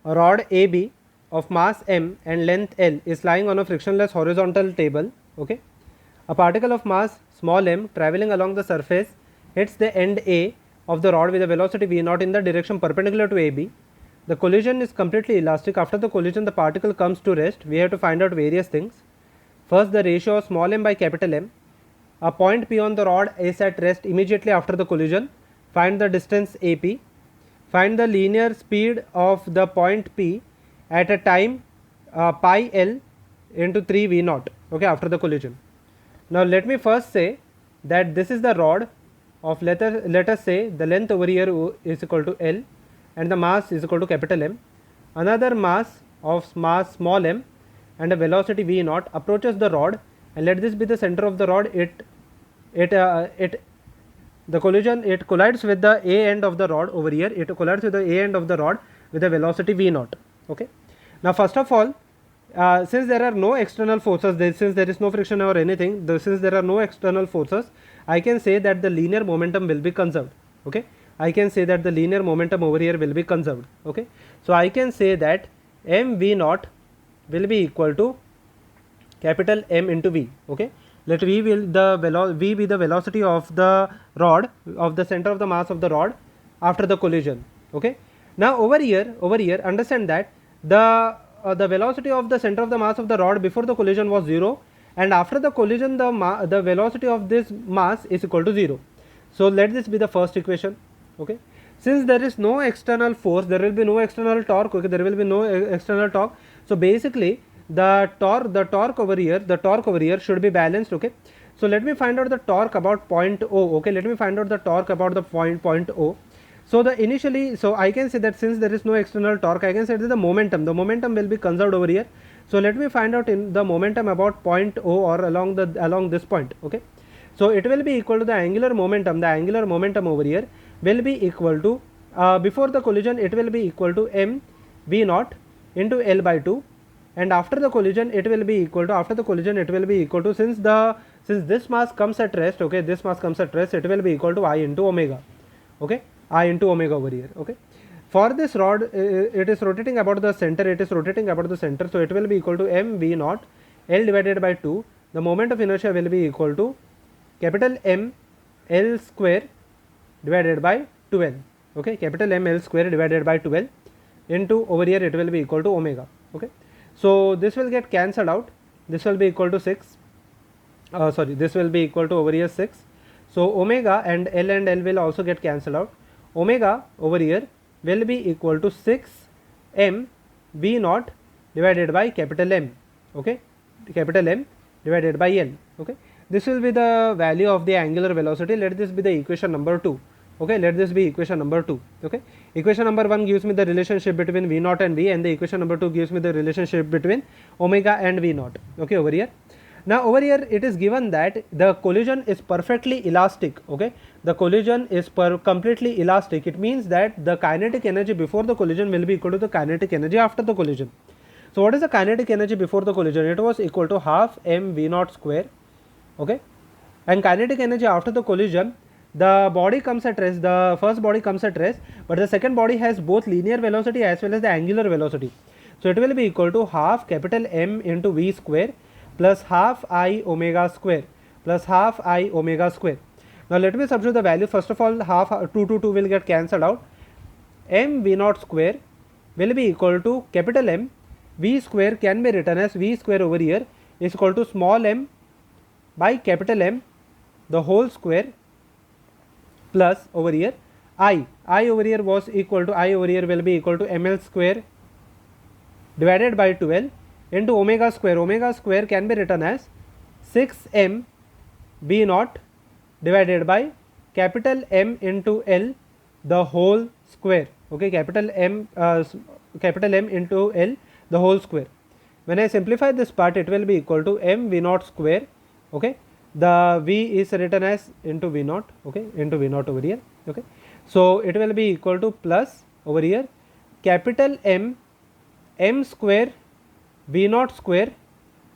A rod AB of mass m and length L is lying on a frictionless horizontal table. Okay. A particle of mass small m traveling along the surface hits the end A of the rod with a velocity v naught in the direction perpendicular to AB. The collision is completely elastic. After the collision, the particle comes to rest. We have to find out various things. First, the ratio of small m by capital M. A point P on the rod is at rest immediately after the collision. Find the distance AP. Find the linear speed of the point P at a time pi L into 3 V naught, okay, after the collision. Now, let me first say that this is the rod of let us say the length over here is equal to L and the mass is equal to capital M. Another mass of mass small m and a velocity v naught approaches the rod, and let this be the center of the rod. The collision, it collides with the A end of the rod over here. It collides with the A end of the rod with a velocity v naught. Okay. Now, first of all, since there are no external forces, since there is no friction or anything, since there are no external forces, I can say that the linear momentum will be conserved. Okay. I can say that the linear momentum over here will be conserved. Okay. So, I can say that m v naught will be equal to capital M into v. Okay. Let v be the velocity of the rod, of the center of the mass of the rod after the collision. Okay. Now, over here understand that the velocity of the center of the mass of the rod before the collision was 0, and after the collision the velocity of this mass is equal to 0. So, let this be the first equation. Okay. Since there is no external force, there will be no external torque. Okay, there will be no external torque. So, basically the torque over here should be balanced. Okay. So, let me find out the torque about point O. Okay, let me find out the torque about the point O. So, so I can say that since there is no external torque, I can say that the momentum will be conserved over here. So, let me find out in the momentum about point O or along this point. Okay. So, it will be equal to the angular momentum over here will be equal to before the collision it will be equal to m v naught into L by 2, and after the collision it will be equal to since this mass comes at rest, okay, this mass comes at rest, it will be equal to I into omega. Okay, I into omega over here. Okay, for this rod it is rotating about the center, so it will be equal to m v naught L divided by 2. The moment of inertia will be equal to capital M L square divided by 12. Okay, capital M L square divided by 12 into over here it will be equal to omega. Okay, so this will get cancelled out. This will be equal to 6. This will be equal to over here 6. So, omega and L will also get cancelled out. Omega over here will be equal to 6 m v naught divided by capital M. Okay, capital M divided by L. Okay, this will be the value of the angular velocity. Let this be the equation number 2. Okay, let this be equation number 2. Okay, equation number 1 gives me the relationship between v naught and v, and the equation number 2 gives me the relationship between omega and v naught. Okay, over here. Now, over here it is given that the collision is perfectly elastic. Okay, the collision is completely elastic. It means that the kinetic energy before the collision will be equal to the kinetic energy after the collision. So, what is the kinetic energy before the collision? It was equal to half m v naught square. Okay, and kinetic energy after the collision, the body comes at rest, the first body comes at rest, but the second body has both linear velocity as well as the angular velocity. So, it will be equal to half capital M into v square plus half I omega square plus half I omega square. Now, let me substitute the value. First of all, half 2 will get cancelled out. M v naught square will be equal to capital M. V square can be written as v square over here is equal to small m by capital M the whole square plus over here I over here was equal to I over here will be equal to ml square divided by 12 into omega square. Omega square can be written as 6m v naught divided by capital M into L the whole square. Okay, capital M into L the whole square. When I simplify this part, it will be equal to m v naught square. Okay, the v is written as into v naught. Okay, into v naught over here. Okay, so it will be equal to plus over here capital M square v naught square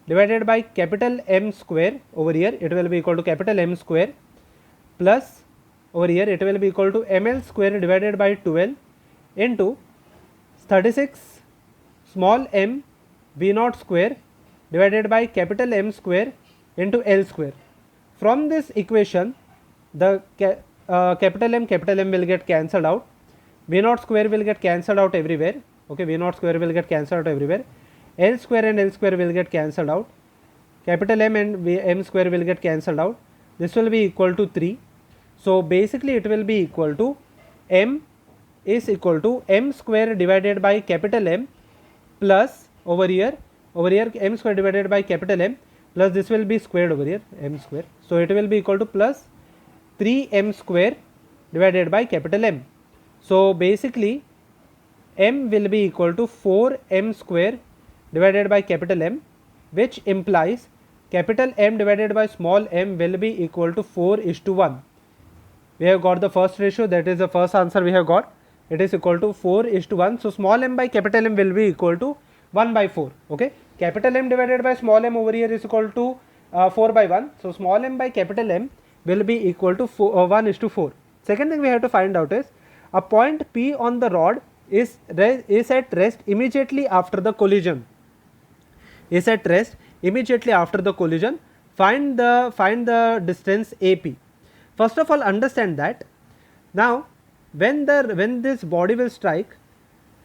divided by capital M square over here. It will be equal to capital M square plus over here it will be equal to ml square divided by 12 into 36 small m v naught square divided by capital M square into L square. From this equation, the capital M will get cancelled out, v naught square will get cancelled out everywhere, okay, v naught square will get cancelled out everywhere, L square and L square will get cancelled out, capital M and M square will get cancelled out, this will be equal to 3. So basically it will be equal to M is equal to M square divided by capital M plus over here M square divided by capital M plus this will be squared over here M square. So it will be equal to plus 3M square divided by capital M. So basically M will be equal to 4M square divided by capital M, which implies capital M divided by small m will be equal to 4:1. We have got the first ratio, that is the first answer we have got. It is equal to 4:1. So small m by capital M will be equal to 1/4. Okay, capital M divided by small m over here is equal to 4/1. So small m by capital M will be equal to 1:4. Second thing we have to find out is a point P on the rod is at rest immediately after the collision. Is at rest immediately after the collision. Find the distance AP. First of all, understand that now when this body will strike,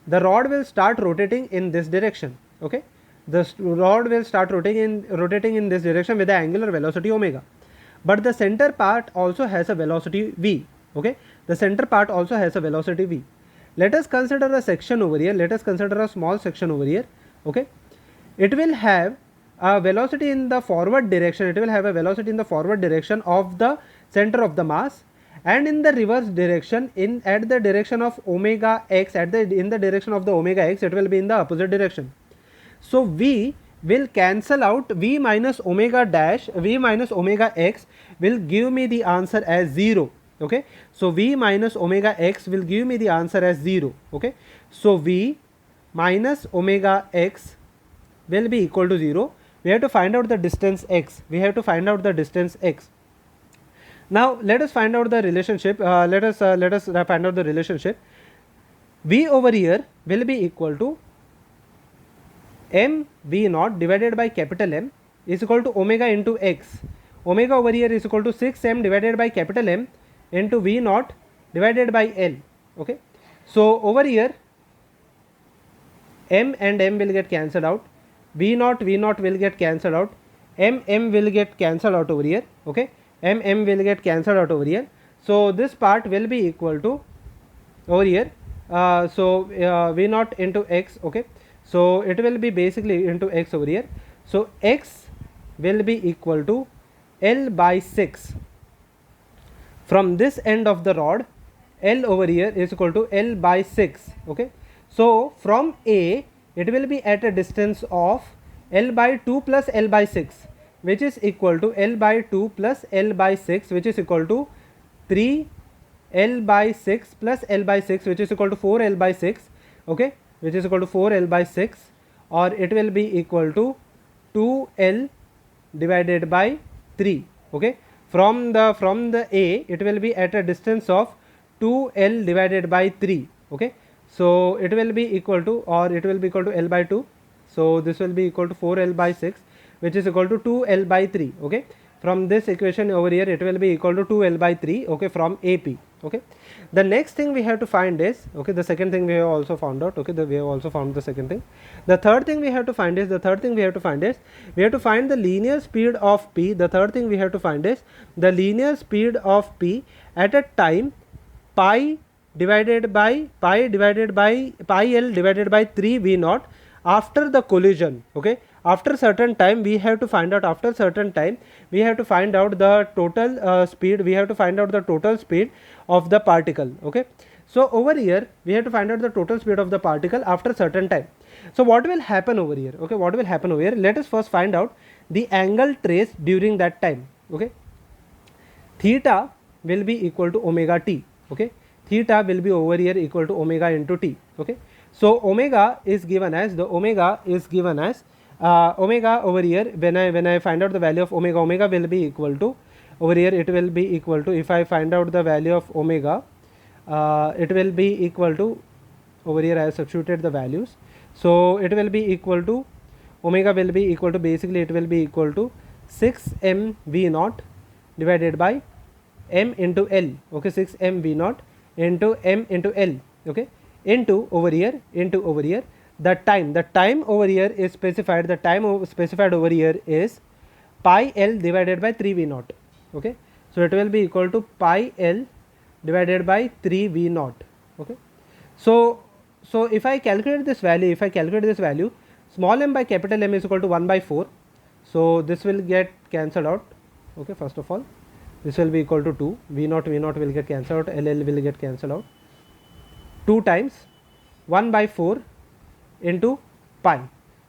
the rod will start rotating in this direction. Okay, the rod will start rotating in this direction with the angular velocity omega, but the center part also has a velocity v. Okay, the center part also has a velocity v. Let us consider a section over here. Let us consider a small section over here. Okay, it will have a velocity in the forward direction. It will have a velocity in the forward direction of the center of the mass, and in the reverse direction at the direction of omega x, in the direction of the omega x, it will be in the opposite direction. So v will cancel out v minus omega dash, v minus omega x will give me the answer as 0. Okay, so v minus omega x will give me the answer as 0. Okay, so v minus omega x will be equal to 0. We have to find out the distance x. We have to find out the distance x. Now let us find out the relationship. Let us find out the relationship. V over here will be equal to m v naught divided by capital M is equal to omega into x. Omega over here is equal to 6m divided by capital M into v naught divided by L. Okay, so over here m and m will get cancelled out, v naught will get cancelled out, m will get cancelled out over here. Okay, m will get cancelled out over here. So this part will be equal to over here, v naught into x. Okay, so it will be basically into x over here. So x will be equal to L by 6. From this end of the rod, L over here is equal to L by 6. Okay, so from A it will be at a distance of L by 2 plus L by 6, which is equal to L by 2 plus L by 6, which is equal to 3 L by 6 plus L by 6, which is equal to 4 L by 6. Okay, which is equal to 4 L by 6, or it will be equal to 2 L divided by 3. Okay, from the A it will be at a distance of 2 L divided by 3. Okay, so it will be equal to, or it will be equal to L by 2. So this will be equal to 4 L by 6, which is equal to 2 L by 3. Okay, from this equation over here it will be equal to 2 L by 3. Okay, from AP. Okay, the next thing we have to find is, okay, the second thing we have also found out. Okay, we have also found the second thing. The third thing we have to find is, we have to find the linear speed of P. The third thing we have to find is the linear speed of P at a time pi divided by pi L divided by 3 v naught after the collision. Okay, after certain time we have to find out, the total speed. We have to find out the total speed of the particle. Okay, so over here we have to find out the total speed of the particle after certain time. So what will happen over here? Okay, what will happen over here? Let us first find out the angle traced during that time. Okay, theta will be equal to omega t. Okay, theta will be over here equal to omega into t. Okay, so omega is given as omega over here. When I find out the value of omega will be equal to, over here it will be equal to, if I find out the value of omega, it will be equal to over here I have substituted the values. So it will be equal to, omega will be equal to, basically it will be equal to 6 m v naught divided by m into L, okay, 6 m v naught into m into L, okay, into over here the time over here is specified, the time specified over here is pi L divided by 3 v naught, okay. So it will be equal to pi L divided by 3 v naught, okay. So if I calculate this value, small m by capital M is equal to 1 by 4. So this will get cancelled out, okay. First of all, this will be equal to 2, v naught will get cancelled out, L will get cancelled out, 2 times 1 by 4 into pi.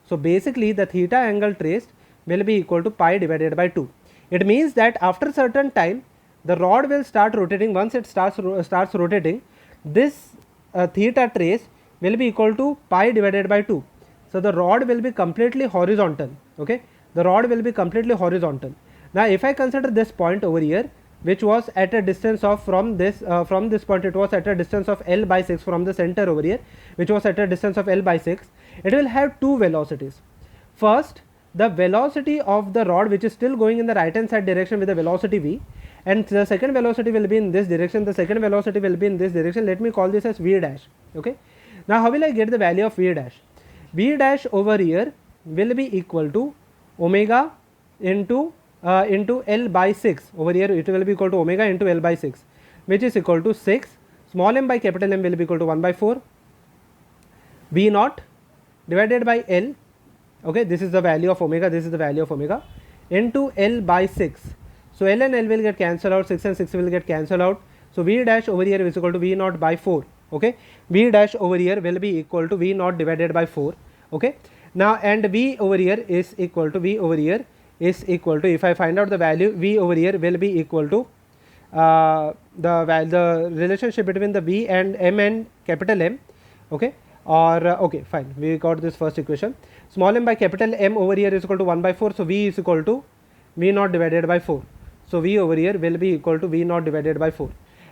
So basically the theta angle traced will be equal to pi divided by 2. It means that after certain time the rod will start rotating. Once it starts rotating, this theta trace will be equal to pi divided by 2. So the rod will be completely horizontal, okay. The rod will be completely horizontal. Now if I consider this point over here, which was at a distance of from this point, it was at a distance of L by 6 from the center over here, which was at a distance of L by 6. It will have two velocities. First, the velocity of the rod, which is still going in the right hand side direction with the velocity v, and the second velocity will be in this direction. The second velocity will be in this direction. Let me call this as v dash, okay. Now how will I get the value of v dash? V dash over here will be equal to omega into L by 6. Over here it will be equal to omega into L by 6, which is equal to 6, small m by capital M will be equal to 1 by 4 v naught divided by L, okay, this is the value of omega, into L by 6. So L and L will get cancelled out, 6 and 6 will get cancelled out. So v dash over here is equal to v naught by 4, okay. V dash over here will be equal to v naught divided by 4, okay. Now and v over here is equal to, if I find out the value, v over here will be equal to the relationship between the v and m and capital M, okay, or okay, fine, we got this first equation. Small m by capital M over here is equal to 1 by 4. So v is equal to v naught divided by 4. So v over here will be equal to v naught divided by 4,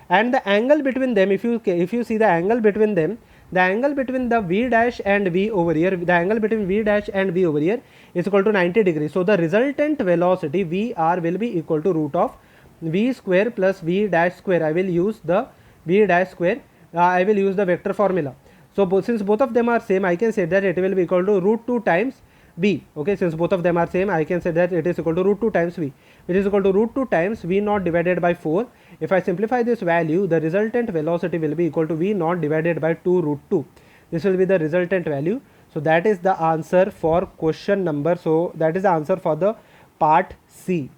and the angle between them, if you see the angle between them, the angle between the v dash and v over here, the angle between v dash and v over here is equal to 90 degrees. So the resultant velocity Vr will be equal to root of v square plus v dash square. I will use the v dash square, I will use the vector formula. So since both of them are same, I can say that it will be equal to root 2 times v, okay. Since both of them are same, I can say that it is equal to root 2 times v, which is equal to root 2 times v naught divided by 4. If I simplify this value, the resultant velocity will be equal to v naught divided by 2 root 2. This will be the resultant value. So that is the answer for question number, so that is the answer for the part C.